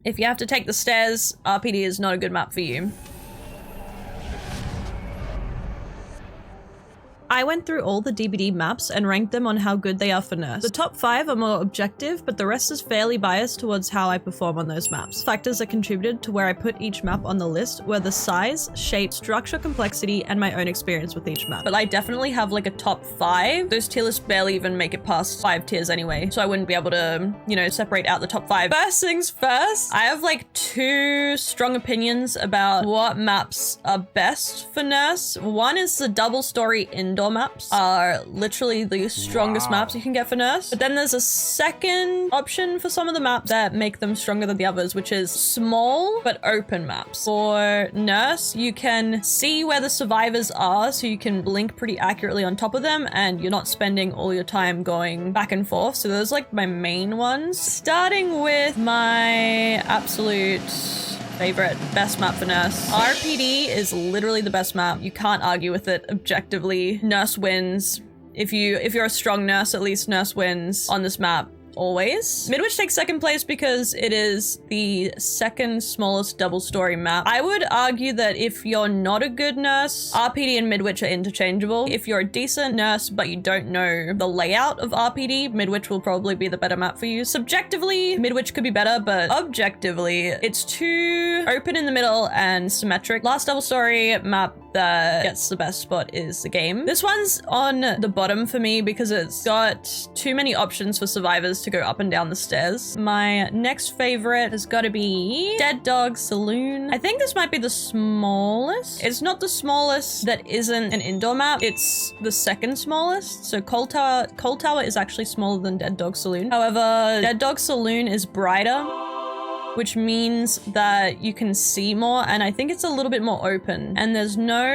If you have to take the stairs, RPD is not a good map for you. I went through all the DBD maps and ranked them on how good they are for nurse. The top 5 are more objective, but the rest is fairly biased towards how I perform on those maps. Factors that contributed to where I put each map on the list were the size, shape, structure, complexity, and my own experience with each map. But I definitely have like a top 5. Those tier lists barely even make it past 5 tiers anyway, so I wouldn't be able to, you know, separate out the top 5. First things first, I have like 2 strong opinions about what maps are best for nurse. One is the double story indoor maps are literally the strongest maps you can get for nurse. But then there's a second option for some of the maps that make them stronger than the others, which is small but open maps. For nurse, you can see where the survivors are, so you can blink pretty accurately on top of them, and you're not spending all your time going back and forth. So those are like my main ones. Starting with my absolute favorite best map for nurse. RPD is literally the best map. You can't argue with it objectively. Nurse wins. If you're a strong nurse, at least nurse wins on this map. Always. Midwich takes second place because it is the second smallest double story map. I would argue that if you're not a good nurse, RPD and Midwich are interchangeable. If you're a decent nurse but you don't know the layout of RPD, Midwich will probably be the better map for you. Subjectively, Midwich could be better, but objectively, it's too open in the middle and symmetric. Last double story map that gets the best spot is the game. This one's on the bottom for me because it's got too many options for survivors to go up and down the stairs. My next favorite has got to be Dead Dog Saloon. I think this might be the smallest. It's not the smallest that isn't an indoor map. It's the second smallest. So Cold Tower is actually smaller than Dead Dog Saloon. However, Dead Dog Saloon is brighter, which means that you can see more, and I think it's a little bit more open. And there's no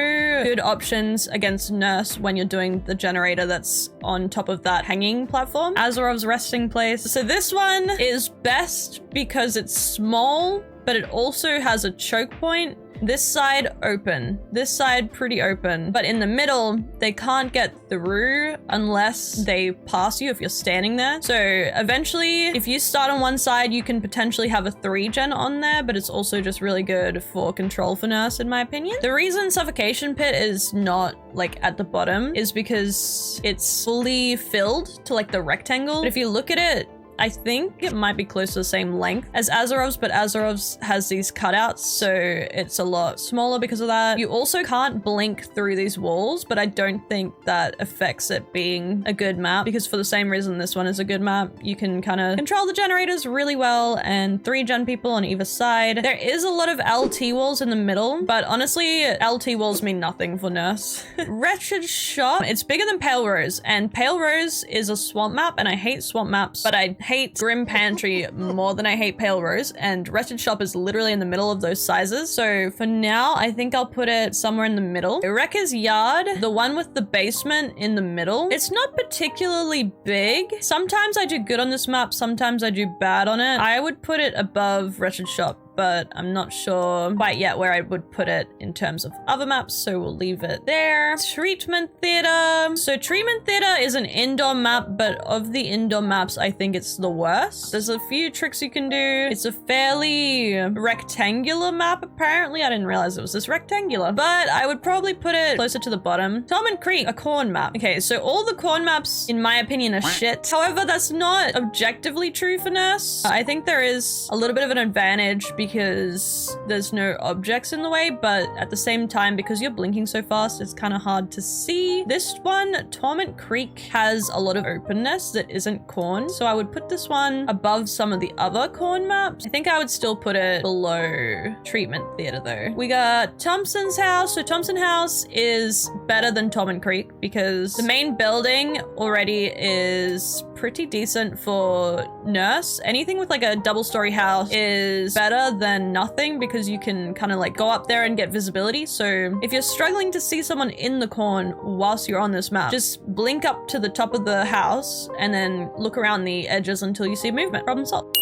good options against nurse when you're doing the generator that's on top of that hanging platform. Azarov's resting place. So this one is best because it's small, but it also has a choke point. This side open, this side pretty open, but in the middle, they can't get through unless they pass you if you're standing there. So eventually, if you start on one side, you can potentially have a 3-gen on there, but it's also just really good for control for nurse, in my opinion. The reason Suffocation Pit is not like at the bottom is because it's fully filled to like the rectangle. But if you look at it, I think it might be close to the same length as Azarov's, but Azarov's has these cutouts, so it's a lot smaller because of that. You also can't blink through these walls, but I don't think that affects it being a good map, because for the same reason this one is a good map, you can kind of control the generators really well and 3-gen people on either side. There is a lot of LT walls in the middle, but honestly, LT walls mean nothing for nurse. Wretched Shop, it's bigger than Pale Rose, and Pale Rose is a swamp map, and I hate swamp maps, but I hate Grim Pantry more than I hate Pale Rose, and Wretched Shop is literally in the middle of those sizes. So for now, I think I'll put it somewhere in the middle. Wrecker's Yard, the one with the basement in the middle, it's not particularly big. Sometimes I do good on this map, sometimes I do bad on it. I would put it above Wretched Shop, but I'm not sure quite yet where I would put it in terms of other maps, so we'll leave it there. Treatment Theater. So Treatment Theater is an indoor map, but of the indoor maps, I think it's the worst. There's a few tricks you can do. It's a fairly rectangular map, apparently. I didn't realize it was this rectangular, but I would probably put it closer to the bottom. Tolman Creek, a corn map. Okay, so all the corn maps, in my opinion, are shit. However, that's not objectively true for nurse. I think there is a little bit of an advantage because there's no objects in the way, but at the same time, because you're blinking so fast, it's kind of hard to see. This one, Torment Creek, has a lot of openness that isn't corn, so I would put this one above some of the other corn maps. I think I would still put it below Treatment Theater though. We got Thompson's House. So Thompson House is better than Torment Creek because the main building already is pretty decent for nurse. Anything with like a double-story house is better than nothing because you can kind of like go up there and get visibility. So if you're struggling to see someone in the corn whilst you're on this map, just blink up to the top of the house and then look around the edges until you see movement. Problem solved.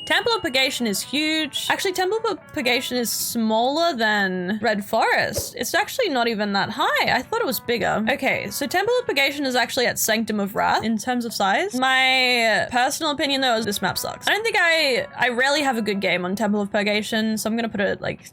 Temple of Purgation is huge. Actually, Temple of Purgation is smaller than Red Forest. It's actually not even that high. I thought it was bigger. Okay, so Temple of Purgation is actually at Sanctum of Wrath in terms of size. My personal opinion though is this map sucks. I don't think I rarely have a good game on Temple of Purgation, so I'm gonna put it like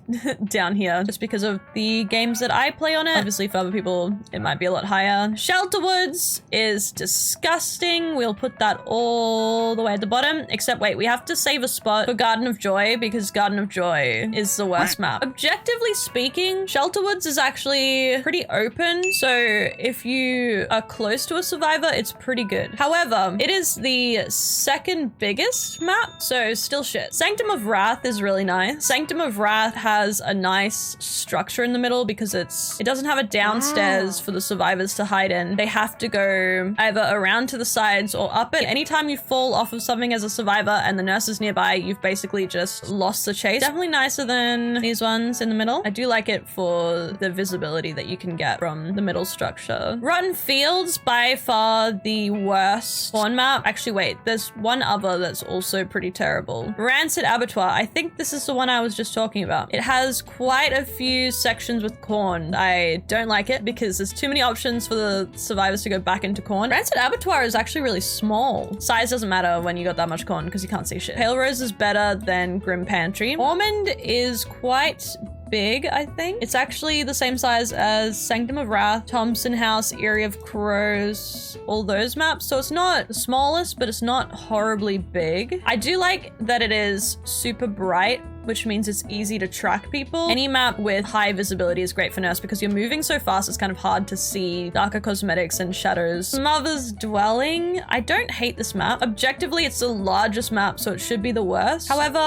down here just because of the games that I play on it. Obviously for other people, it might be a lot higher. Shelter Woods is disgusting. We'll put that all the way at the bottom, except wait, we have to save a spot for Garden of Joy because Garden of Joy is the worst map. Objectively speaking, Shelter Woods is actually pretty open, so if you are close to a survivor, it's pretty good. However, it is the second biggest map, so still shit. Sanctum of Wrath is really nice. Sanctum of Wrath has a nice structure in the middle because it doesn't have a downstairs for the survivors to hide in. They have to go either around to the sides or up it. Anytime you fall off of something as a survivor and the nurse is nearby, you've basically just lost the chase. Definitely nicer than these ones in the middle. I do like it for the visibility that you can get from the middle structure. Rotten Fields, by far the worst spawn map. Actually, wait, there's one other that's also pretty terrible. Rancid Abattoir. I think this is the one I was just talking about. It has quite a few sections with corn. I don't like it because there's too many options for the survivors to go back into corn. Rancid Abattoir is actually really small. Size doesn't matter when you got that much corn because you can't see shit. Pale Rose is better than Grim Pantry. Ormond is quite big, I think. It's actually the same size as Sanctum of Wrath, Thompson House, Eyrie of Crows, all those maps. So it's not the smallest, but it's not horribly big. I do like that it is super bright, which means it's easy to track people. Any map with high visibility is great for Nurse because you're moving so fast, it's kind of hard to see darker cosmetics and shadows. Mother's Dwelling. I don't hate this map. Objectively, it's the largest map, so it should be the worst. However,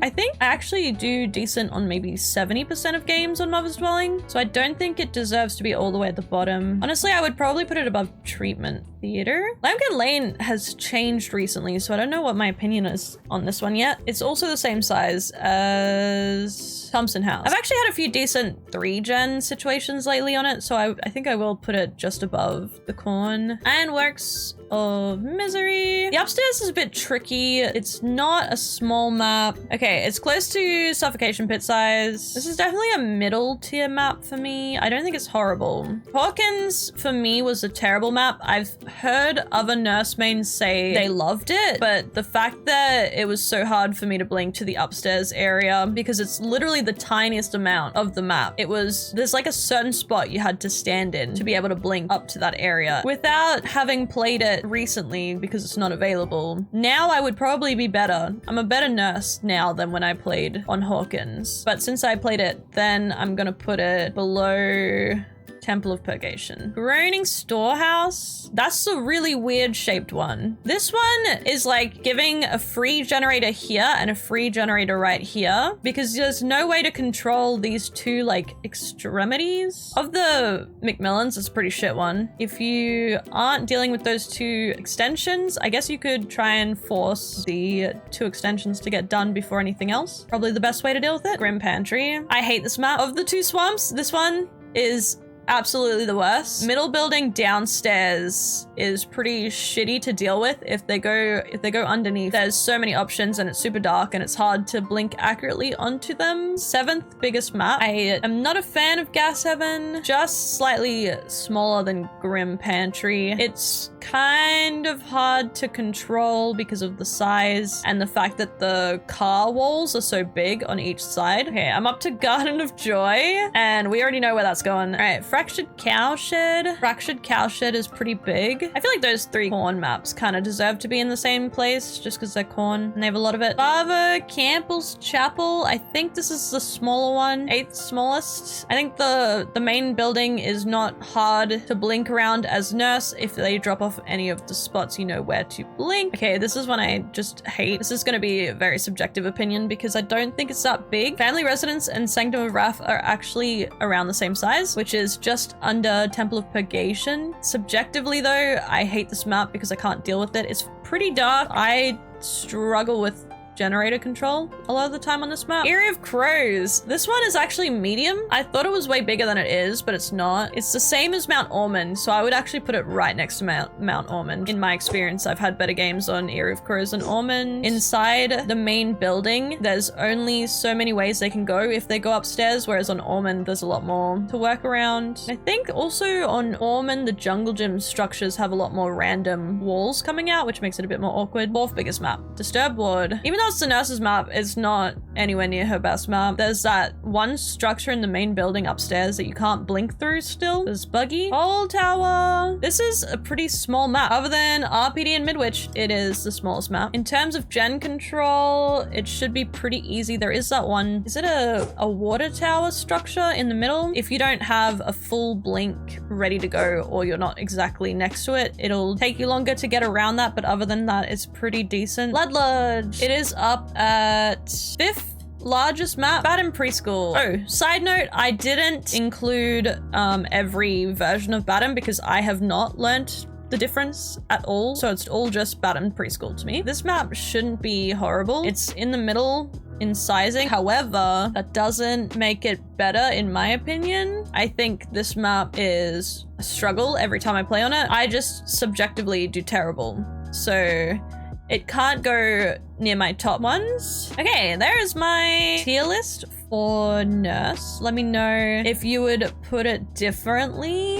I think I actually do decent on maybe 70% of games on Mother's Dwelling, so I don't think it deserves to be all the way at the bottom. Honestly, I would probably put it above Treatment Theater. Lambkin Lane has changed recently, so I don't know what my opinion is on this one yet. It's also the same size as Thompson House. I've actually had a few decent 3-gen situations lately on it, so I think I will put it just above the corn. And Works of Misery. The upstairs is a bit tricky. It's not a small map. Okay, it's close to Suffocation Pit size. This is definitely a middle tier map for me. I don't think it's horrible. Hawkins, for me, was a terrible map. I've heard other nurse mains say they loved it, but the fact that it was so hard for me to blink to the upstairs area because it's literally the tiniest amount of the map. There's like a certain spot you had to stand in to be able to blink up to that area. Without having played it recently because it's not available, now I would probably be better. I'm a better nurse now than when I played on Hawkins. But since I played it, then I'm gonna put it below Temple of Purgation. Groaning Storehouse. That's the really weird shaped one. This one is like giving a free generator here and a free generator right here because there's no way to control these two like extremities. Of the McMillans, it's a pretty shit one. If you aren't dealing with those two extensions, I guess you could try and force the two extensions to get done before anything else. Probably the best way to deal with it. Grim Pantry. I hate this map. Of the two swamps, this one is absolutely the worst. Middle building downstairs is pretty shitty to deal with if they go underneath. There's so many options and it's super dark and it's hard to blink accurately onto them. 7th biggest map. I am not a fan of Gas Heaven, just slightly smaller than Grim Pantry. It's kind of hard to control because of the size and the fact that the car walls are so big on each side. Okay, I'm up to Garden of Joy and we already know where that's going. All right, Fractured Cowshed. Fractured Cowshed is pretty big. I feel like those 3 corn maps kind of deserve to be in the same place just because they're corn and they have a lot of it. Father Campbell's Chapel. I think this is the smaller one. 8th smallest. I think the main building is not hard to blink around as Nurse. If they drop off any of the spots, you know where to blink. Okay, this is one I just hate. This is going to be a very subjective opinion because I don't think it's that big. Family Residence and Sanctum of Wrath are actually around the same size, which is just under Temple of Purgation. Subjectively though, I hate this map because I can't deal with it. It's pretty dark. I struggle with generator control a lot of the time on this map. Eyrie of Crows. This one is actually medium. I thought it was way bigger than it is, but it's not. It's the same as Mount Ormond, so I would actually put it right next to Mount Ormond. In my experience, I've had better games on Eyrie of Crows than Ormond. Inside the main building, there's only so many ways they can go if they go upstairs, whereas on Ormond, there's a lot more to work around. I think also on Ormond, the jungle gym structures have a lot more random walls coming out, which makes it a bit more awkward. Fourth biggest map, Disturbed Ward. Even though it's the nurse's map, it's not anywhere near her best map. There's that one structure in the main building upstairs that you can't blink through still. There's Buggy. Old Tower. This is a pretty small map. Other than RPD and Midwich, it is the smallest map. In terms of gen control, it should be pretty easy. There is that one, is it a water tower structure in the middle? If you don't have a full blink ready to go, or you're not exactly next to it, it'll take you longer to get around that, but other than that, it's pretty decent. Blood Lodge. It is up at 5th largest map. Baden Preschool. Oh, side note, I didn't include every version of Baden because I have not learnt the difference at all. So it's all just Baden Preschool to me. This map shouldn't be horrible. It's in the middle in sizing. However, that doesn't make it better in my opinion. I think this map is a struggle every time I play on it. I just subjectively do terrible. So it can't go near my top ones. Okay, there is my tier list for nurse. Let me know if you would put it differently.